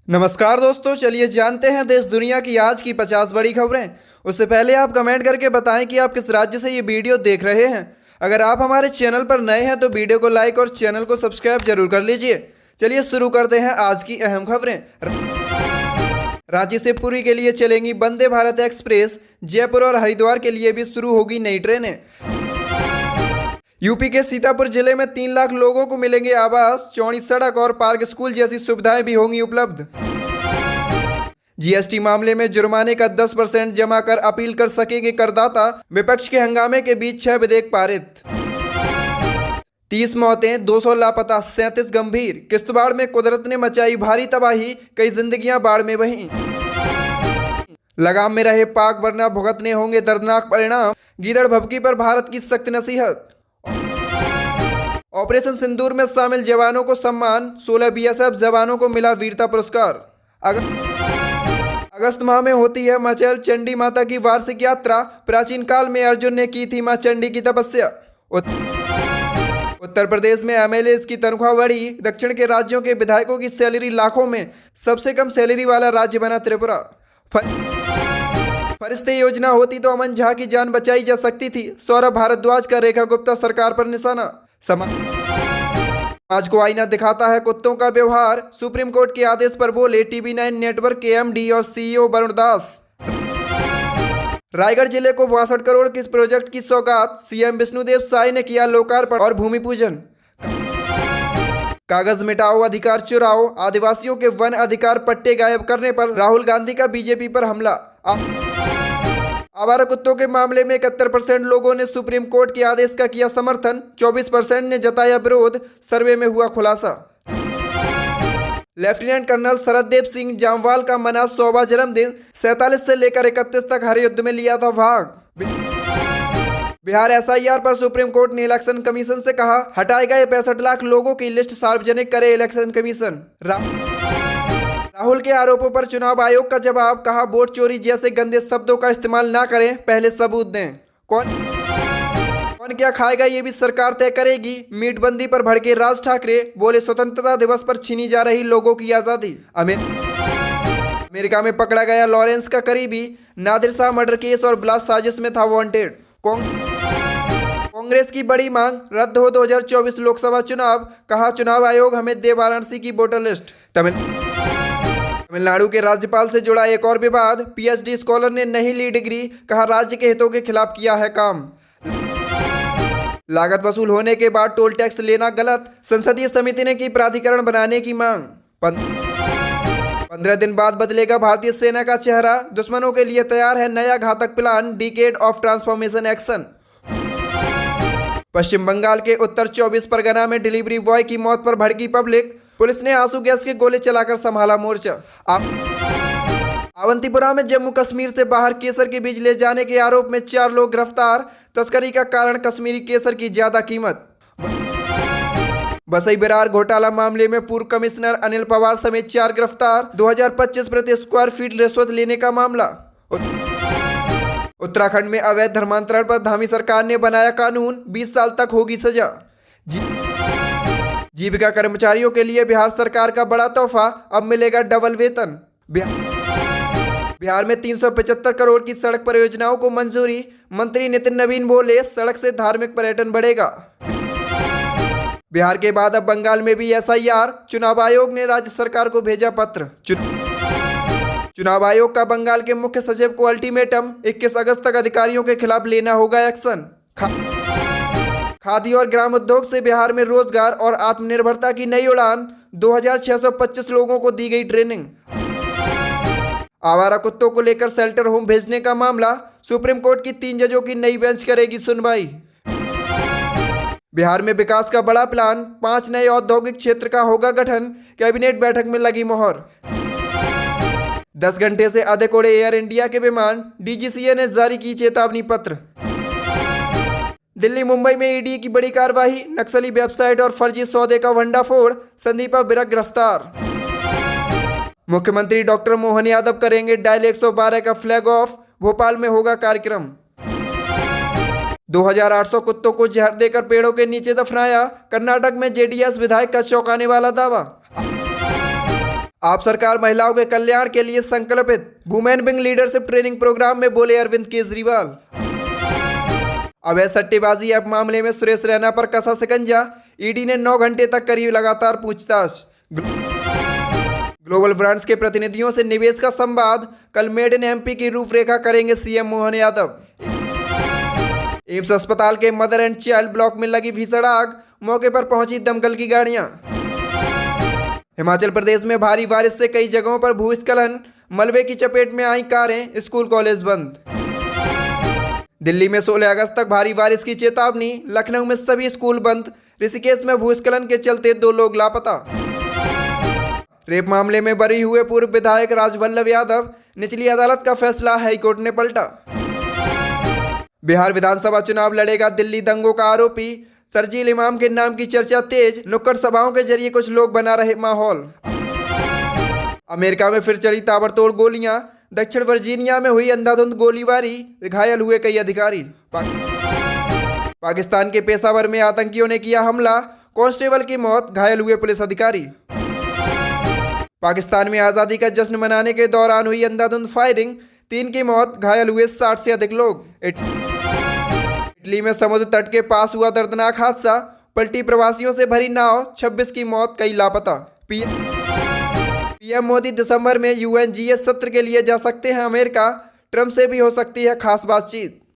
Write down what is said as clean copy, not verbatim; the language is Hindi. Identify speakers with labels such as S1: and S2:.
S1: नमस्कार दोस्तों, चलिए जानते हैं देश दुनिया की आज की 50 बड़ी खबरें। उससे पहले आप कमेंट करके बताएं कि आप किस राज्य से ये वीडियो देख रहे हैं। अगर आप हमारे चैनल पर नए हैं तो वीडियो को लाइक और चैनल को सब्सक्राइब जरूर कर लीजिए। चलिए शुरू करते हैं आज की अहम खबरें। रांची से पुरी के लिए चलेंगी वंदे भारत एक्सप्रेस। जयपुर और हरिद्वार के लिए भी शुरू होगी नई ट्रेनें। यूपी के सीतापुर जिले में 3 लाख लोगों को मिलेंगे आवास, चौड़ी सड़क और पार्क स्कूल जैसी सुविधाएं भी होंगी उपलब्ध। जीएसटी मामले में जुर्माने का 10% जमा कर अपील कर सकेंगे करदाता। विपक्ष के हंगामे के बीच 6 विधेयक पारित। 30 मौतें, 200 लापता, 37 गंभीर। किश्तवाड़ में कुदरत ने मचाई भारी तबाही, कई जिंदगियां बाढ़ में बहीं। लगाम में रहे पाक वरना भुगतने होंगे दर्दनाक परिणाम। गीदड़ भभकी पर भारत की सख्त नसीहत। ऑपरेशन सिंदूर में शामिल जवानों को सम्मान। 16 बीएसएफ जवानों को मिला वीरता पुरस्कार। अगस्त माह में होती है मचैल चंडी माता की वार्षिक यात्रा। प्राचीन काल में अर्जुन ने की थी मां चंडी की तपस्या। उत्तर प्रदेश में एमएलएस की तनख्वाह बढ़ी। दक्षिण के राज्यों के विधायकों की सैलरी लाखों में। सबसे कम सैलरी वाला राज्य बना त्रिपुरा। फरिश्ते योजना होती तो अमन झा की जान बचाई जा सकती थी। सौरभ भारद्वाज का रेखा गुप्ता सरकार पर निशाना। समाज को आईना दिखाता है कुत्तों का व्यवहार। सुप्रीम कोर्ट के आदेश पर बोले टीवी9 नेटवर्क के एमडी और सीईओ वरुण दास। रायगढ़ जिले को 62 करोड़ के प्रोजेक्ट की सौगात। सीएम विष्णुदेव साय ने किया लोकार्पण और भूमि पूजन। कागज मिटाओ अधिकार चुराओ। आदिवासियों के वन अधिकार पट्टे गायब करने पर राहुल गांधी का बीजेपी पर हमला। आवारा कुत्तों के मामले में 71% लोगों ने सुप्रीम कोर्ट के आदेश का किया समर्थन। 24% ने जताया विरोध। सर्वे में हुआ खुलासा। लेफ्टिनेंट कर्नल शरददेव सिंह जामवाल का मना 100वां जन्मदिन। 47 से लेकर 31 तक हर युद्ध में लिया था भाग। बिहार एसआईआर पर सुप्रीम कोर्ट ने इलेक्शन कमीशन से कहा, हटाए गए 65 लाख लोगों की लिस्ट सार्वजनिक करे इलेक्शन कमीशन। राहुल के आरोपों पर चुनाव आयोग का जवाब, कहा वोट चोरी जैसे गंदे शब्दों का इस्तेमाल ना करें, पहले सबूत दें। कौन क्या खाएगा ये भी सरकार तय करेगी। मीट बंदी पर भड़के राज ठाकरे, बोले स्वतंत्रता दिवस पर छीनी जा रही लोगों की आजादी। अमेरिका में पकड़ा गया लॉरेंस का करीबी। नादिर शाह मर्डर केस और ब्लास्ट साजिश में था वांटेड। कांग्रेस की बड़ी मांग, रद्द हो 2024 लोकसभा चुनाव। कहा चुनाव आयोग हमें दे वाराणसी की वोटर लिस्ट। तमिलनाडु के राज्यपाल से जुड़ा एक और विवाद। पीएचडी स्कॉलर ने नहीं ली डिग्री। कहा राज्य के हितों के खिलाफ किया है काम। लागत वसूल होने के बाद टोल टैक्स लेना गलत। संसदीय समिति ने की प्राधिकरण बनाने की मांग। 15 दिन बाद बदलेगा भारतीय सेना का चेहरा। दुश्मनों के लिए तैयार है नया घातक plan. Decade of transformation action. Paschim Bengal के उत्तर 24 परगना में डिलीवरी बॉय की मौत पर भड़की पब्लिक। पुलिस ने आंसू गैस के गोले चलाकर संभाला मोर्चा। अवंतीपुरा में जम्मू कश्मीर से बाहर केसर के बीज ले जाने के आरोप में 4 लोग गिरफ्तार। तस्करी का कारण कश्मीरी केसर की ज्यादा कीमत। बसई बिरार घोटाला मामले में पूर्व कमिश्नर अनिल पवार समेत 4 गिरफ्तार। 2025 प्रति स्क्वायर फीट रिश्वत लेने का मामला। उत्तराखंड में अवैध धर्मांतरण पर धामी सरकार ने बनाया कानून। 20 साल तक होगी सजा। जीविका कर्मचारियों के लिए बिहार सरकार का बड़ा तोहफा, अब मिलेगा डबल वेतन। बिहार में 375 करोड़ की सड़क परियोजनाओं को मंजूरी। मंत्री नितिन नवीन बोले सड़क से धार्मिक पर्यटन बढ़ेगा। बिहार के बाद अब बंगाल में भी एसआईआर। चुनाव आयोग ने राज्य सरकार को भेजा पत्र। चुनाव आयोग का बंगाल के मुख्य सचिव को अल्टीमेटम। 21 अगस्त तक अधिकारियों के खिलाफ लेना होगा एक्शन। खादी और ग्राम उद्योग से बिहार में रोजगार और आत्मनिर्भरता की नई उड़ान। 2625 लोगों को दी गई ट्रेनिंग। आवारा कुत्तों को लेकर शेल्टर होम भेजने का मामला। सुप्रीम कोर्ट की 3 जजों की नई बेंच करेगी सुनवाई। बिहार में विकास का बड़ा प्लान। 5 नए औद्योगिक क्षेत्र का होगा गठन। कैबिनेट बैठक में लगी मोहर। 10 घंटे से अधिक उड़े एयर इंडिया के विमान। डीजीसीए ने जारी की चेतावनी पत्र। दिल्ली मुंबई में ईडी की बड़ी कार्रवाई। नक्सली वेबसाइट और फर्जी सौदे का भंडाफोड़। संदीपा बिरक गिरफ्तार। मुख्यमंत्री डॉक्टर मोहन यादव करेंगे डायल 112 का फ्लैग ऑफ। भोपाल में होगा कार्यक्रम। 2800 कुत्तों को जहर देकर पेड़ों के नीचे दफनाया। कर्नाटक में जेडीएस विधायक का चौंकाने वाला दावा। आप सरकार महिलाओं के कल्याण के लिए संकल्पित, women wing leadership training programme में बोले अरविंद केजरीवाल। अवैध सट्टेबाजी ऐप मामले में सुरेश रैना पर कसा शिकंजा, ईडी ने 9 घंटे तक करी लगातार पूछताछ। ग्लोबल ब्रांड्स के प्रतिनिधियों से निवेश का संवाद, कल मेड इन एमपी की रूपरेखा करेंगे सीएम मोहन यादव। एम्स अस्पताल के मदर एंड चाइल्ड ब्लॉक में लगी भीषण आग, मौके पर पहुंची दमकल की गाड़ियां। हिमाचल प्रदेश में भारी बारिश से कई जगहों पर भूस्खलन, मलबे की चपेट में आई कारें, स्कूल कॉलेज बंद। दिल्ली में 16 अगस्त तक भारी बारिश की चेतावनी, लखनऊ में सभी स्कूल बंद, ऋषिकेश में भूस्खलन के चलते 2 लोग लापता। रेप मामले में बरी हुए पूर्व विधायक राजवल्लभ यादव, निचली अदालत का फैसला हाईकोर्ट ने पलटा। बिहार विधानसभा चुनाव लड़ेगा दिल्ली दंगों का आरोपी, शरजील इमाम के नाम की चर्चा तेज, नुक्कड़ सभाओं के जरिए कुछ लोग बना रहे माहौल। अमेरिका में फिर चली ताबड़तोड़ गोलियां, दक्षिण वर्जीनिया में हुई अंधाधुंध गोलीबारी, घायल हुए कई अधिकारी। पाकिस्तान के पेशावर में आतंकियों ने किया हमला, कांस्टेबल की मौत, घायल हुए पुलिस अधिकारी। पाकिस्तान में आज़ादी का जश्न मनाने के दौरान हुई अंधाधुंध फायरिंग, 3 की मौत, घायल हुए 60 से अधिक लोग। इटली में समुद्र तट के पास हुआ दर्दनाक हादसा, पलटी प्रवासियों से भरी नाव, 26 की मौत, कई लापता। पीएम मोदी दिसंबर में यूएनजीए सत्र के लिए जा सकते हैं अमेरिका, ट्रंप से भी हो सकती है खास बातचीत।